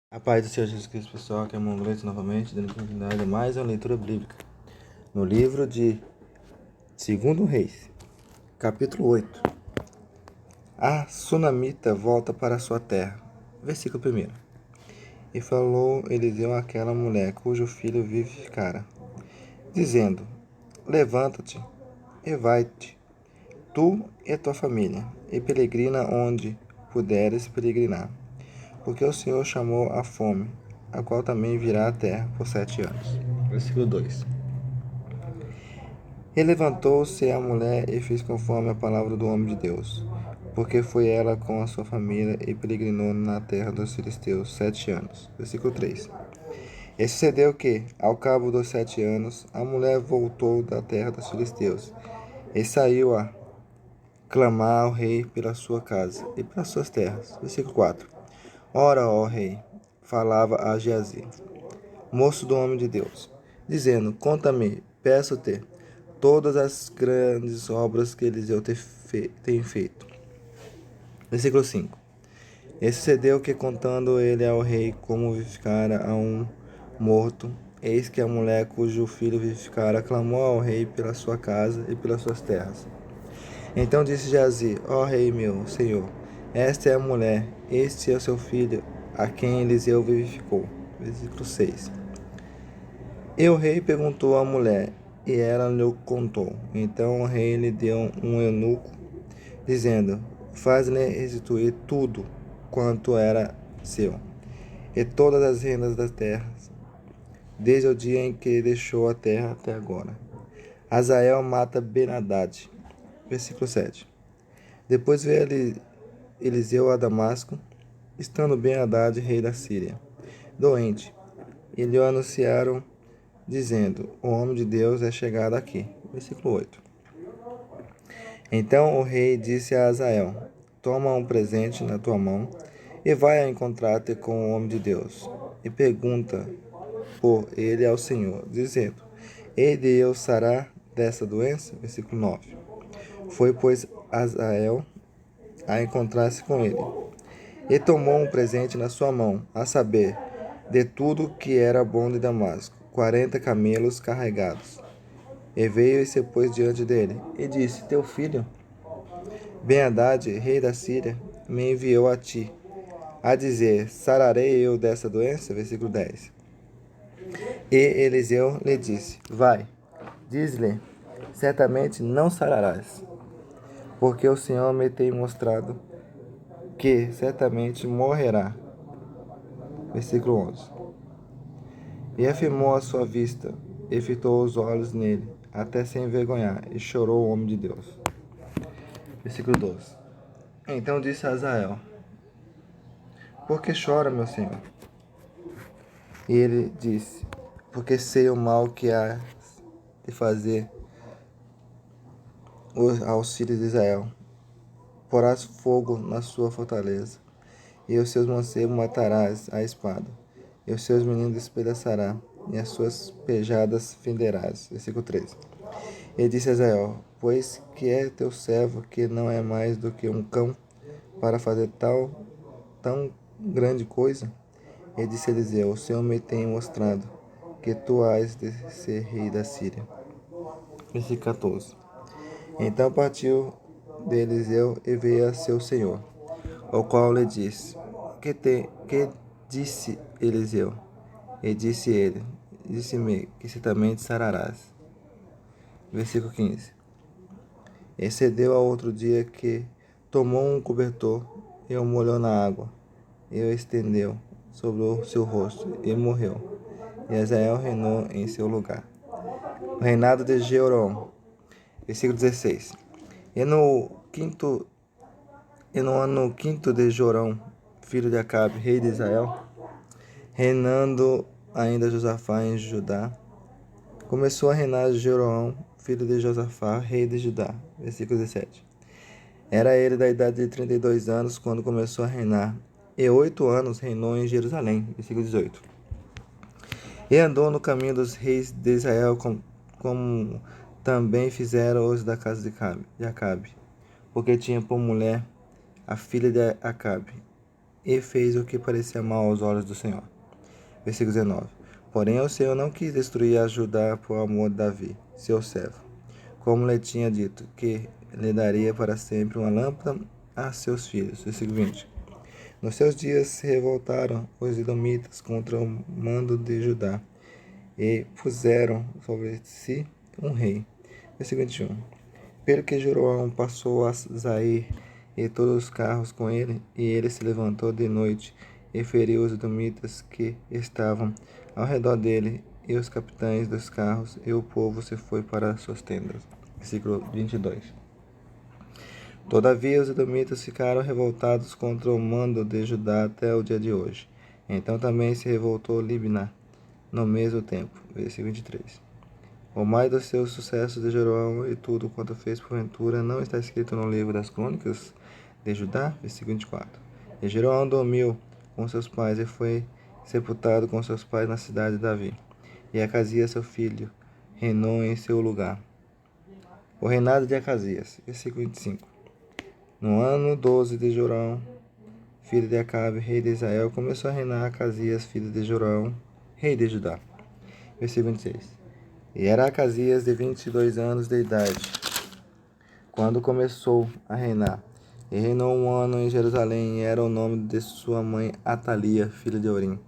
A paz do Senhor Jesus Cristo, pessoal, que é um grande novamente, dando continuidade a mais uma leitura bíblica. No livro de 2 Reis, capítulo 8. A Sunamita volta para sua terra. Versículo 1. E falou Eliseu àquela mulher cujo filho vivificara, dizendo: Levanta-te e vai-te, tu e tua família, e peregrina onde puderes peregrinar, porque o Senhor chamou a fome, a qual também virá à terra por 7 anos. Versículo 2. E levantou-se a mulher e fez conforme a palavra do homem de Deus, porque foi ela com a sua família e peregrinou na terra dos filisteus 7 anos. Versículo 3. E sucedeu que, ao cabo dos 7 anos, a mulher voltou da terra dos filisteus e saiu a clamar ao rei pela sua casa e pelas suas terras. Versículo 4. Ora, ó rei, falava a Geazi, moço do homem de Deus, dizendo: Conta-me, peço-te, todas as grandes obras que Eliseu tem feito. Versículo 5. E sucedeu que, contando ele ao rei como vivificara a um morto, eis que a mulher cujo filho vivificara clamou ao rei pela sua casa e pelas suas terras. Então disse Geazi: Ó rei meu, senhor, esta é a mulher, este é o seu filho, a quem Eliseu vivificou. Versículo 6. E o rei perguntou à mulher, e ela lhe contou. Então o rei lhe deu um eunuco, dizendo: Faz-lhe restituir tudo quanto era seu, e todas as rendas das terras, desde o dia em que deixou a terra até agora. Hazael mata Ben-Hadad. Versículo 7. Depois veio Eliseu a Damasco, estando Ben-Hadad, rei da Síria, doente, e lhe anunciaram, dizendo: O homem de Deus é chegado aqui. Versículo 8. Então o rei disse a Hazael: Toma um presente na tua mão e vai a encontrar-te com o homem de Deus. E pergunta por ele ao Senhor, dizendo: Hei de eu sarar dessa doença? Versículo 9. Foi, pois, Hazael a encontrar-se com ele, e tomou um presente na sua mão, a saber, de tudo que era bom de Damasco, 40 camelos carregados. E veio e se pôs diante dele, e disse: Teu filho, Ben-Hadad, rei da Síria, me enviou a ti, a dizer: Sararei eu dessa doença? Versículo 10. E Eliseu lhe disse: Vai, diz-lhe, certamente não sararás, porque o Senhor me tem mostrado que certamente morrerá. Versículo 11. E afirmou a sua vista, e fitou os olhos nele, até se envergonhar, e chorou o homem de Deus. Versículo 12. Então disse a Hazael: Por que chora, meu senhor? E ele disse: Porque sei o mal que há de fazer aos filhos de Israel. Porás fogo na sua fortaleza, e os seus mancebos matarás à espada, e os seus meninos despedaçará, e as suas pejadas fenderás. Versículo 13. E disse a Israel: Pois que é teu servo, que não é mais do que um cão, para fazer tão grande coisa? E disse Eliseu: O Senhor me tem mostrado que tu has de ser rei da Síria. Versículo 14. Então partiu de Eliseu e veio a seu senhor, o qual lhe disse: Que disse Eliseu? E disse ele: Disse-me que certamente sararás. Versículo 15. Excedeu ao outro dia que tomou um cobertor e o molhou na água, e o estendeu sobre o seu rosto, e morreu. E Hazael reinou em seu lugar. O reinado de Jeroão. Versículo 16. E no ano quinto de Jorão, filho de Acabe, rei de Israel, reinando ainda Josafá em Judá, começou a reinar Jeroão, filho de Josafá, rei de Judá. Versículo 17. Era ele da idade de 32 anos quando começou a reinar, e 8 anos reinou em Jerusalém. Versículo 18. E andou no caminho dos reis de Israel, como também fizeram os da casa de Acabe, porque tinha por mulher a filha de Acabe, e fez o que parecia mal aos olhos do Senhor. Versículo 19. Porém o Senhor não quis destruir a Judá por amor de Davi, seu servo, como lhe tinha dito, que lhe daria para sempre uma lâmpada a seus filhos. Versículo 20. Nos seus dias se revoltaram os edomitas contra o mando de Judá e puseram sobre si um rei. Versículo 21. Pelo que Jeroboão passou a Zair e todos os carros com ele, e ele se levantou de noite e feriu os edomitas que estavam ao redor dele, e os capitães dos carros, e o povo se foi para suas tendas. Versículo 22. Todavia os edomitas ficaram revoltados contra o mando de Judá até o dia de hoje. Então também se revoltou Libná no mesmo tempo. Versículo 23. O mais dos seus sucessos de Jeroboão e tudo quanto fez porventura não está escrito no livro das crônicas de Judá? Versículo 24. E Jeroboão dormiu com seus pais e foi sepultado com seus pais na cidade de Davi. E Acasias, seu filho, reinou em seu lugar. O reinado de Acasias. Versículo 25. No ano 12 de Jorão, filho de Acabe, rei de Israel, começou a reinar Acasias, filho de Jorão, rei de Judá. Versículo 26. E era Acasias de 22 anos de idade, quando começou a reinar. E reinou um ano em Jerusalém, e era o nome de sua mãe Atalia, filha de Orim,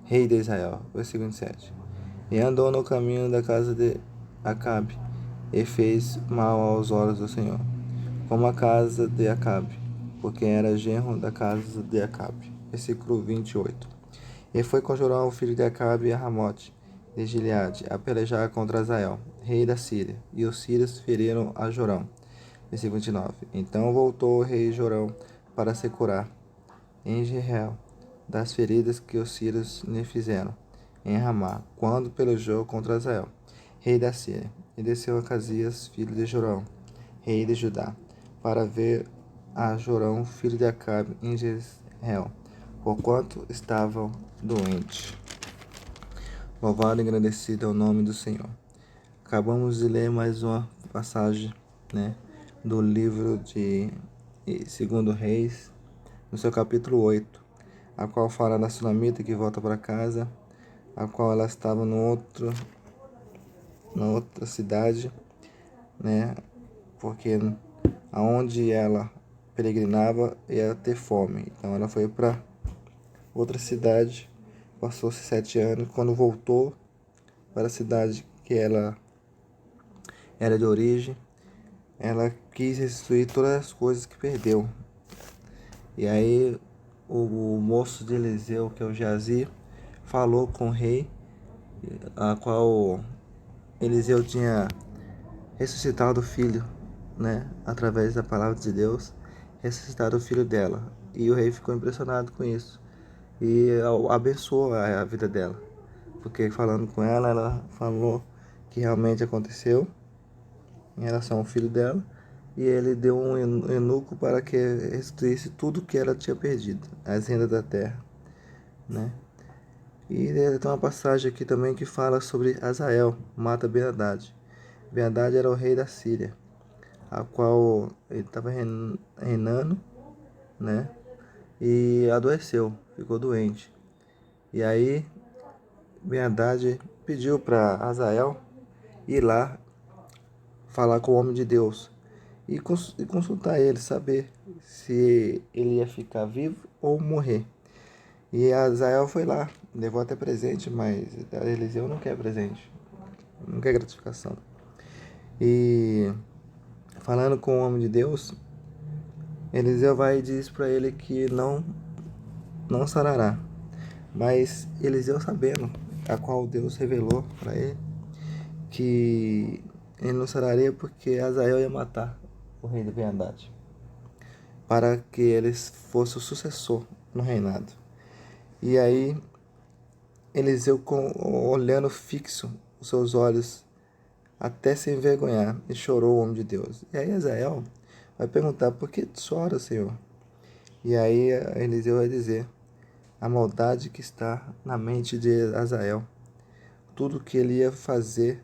rei de Israel. Versículo 27. E andou no caminho da casa de Acabe, e fez mal aos olhos do Senhor, como a casa de Acabe, porque era genro da casa de Acabe. Versículo 28. E foi com Jorão, filho de Acabe, a Ramote de Gileade, a pelejar contra Azael, rei da Síria, e os sírios feriram a Jorão. Versículo 29. Então voltou o rei Jorão para se curar em Jezreel das feridas que os sírios lhe fizeram em Ramá, quando pelejou contra Azael, rei da Síria. E desceu Acasias, filho de Jorão, rei de Judá, para ver a Jorão, filho de Acabe, em Jezreel, porquanto estavam doentes. Louvado e agradecido é o nome do Senhor. Acabamos de ler mais uma passagem, do livro de 2 Reis, no seu capítulo 8, a qual fala da Sulamita que volta para casa, a qual ela estava na outra cidade, porque aonde ela peregrinava ia ter fome. Então ela foi para outra cidade, passou-se 7 anos, quando voltou para a cidade que ela era de origem, ela quis restituir todas as coisas que perdeu. E aí o moço de Eliseu, que é o Geazi, falou com o rei, a qual Eliseu tinha ressuscitado o filho, através da palavra de Deus, ressuscitado o filho dela. E o rei ficou impressionado com isso e abençoou a vida dela, porque falando com ela, ela falou que realmente aconteceu em relação ao filho dela, e ele deu um eunuco para que restituísse tudo que ela tinha perdido, as rendas da terra, E tem uma passagem aqui também que fala sobre Azael, mata Ben-Hadad. Ben-Hadad era o rei da Síria, a qual ele estava reinando, e adoeceu, ficou doente. E aí Ben-Hadad pediu para Azael ir lá falar com o homem de Deus e consultar ele, saber se ele ia ficar vivo ou morrer. E Azael foi lá, levou até presente, mas Eliseu não quer presente, não quer gratificação. E falando com o homem de Deus, Eliseu vai e diz para ele que não sarará. Mas Eliseu, sabendo, a qual Deus revelou para ele, que ele não sararia porque Azael ia matar o rei de Ben-Hadad, para que ele fosse o sucessor no reinado. E aí Eliseu, olhando fixo os seus olhos até se envergonhar, e chorou o homem de Deus. E aí Azael vai perguntar: por que chora, Senhor? E aí Eliseu vai dizer a maldade que está na mente de Azael, tudo que ele ia fazer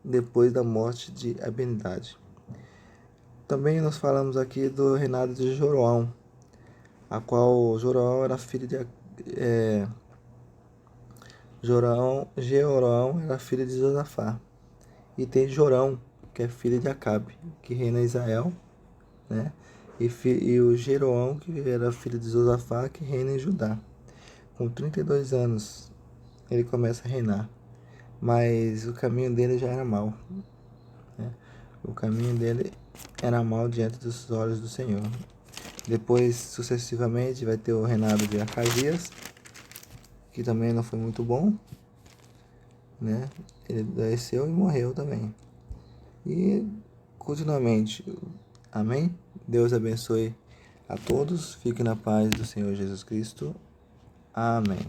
depois da morte de Ben-Hadad. Também nós falamos aqui do reinado de Jeroboão, a qual Jorão era filho de Jeorão era filho de Josafá. E tem Jorão, que é filho de Acabe, que reina em Israel, né? E o Jeroão, que era filho de Josafá, que reina em Judá. Com 32 anos, ele começa a reinar. Mas o caminho dele já era mau, né? O caminho dele era mau diante dos olhos do Senhor. Depois, sucessivamente, vai ter o reinado de Acasias, que também não foi muito bom, né? Ele adoeceu e morreu também. E continuamente, amém? Deus abençoe a todos. Fique na paz do Senhor Jesus Cristo. Amém.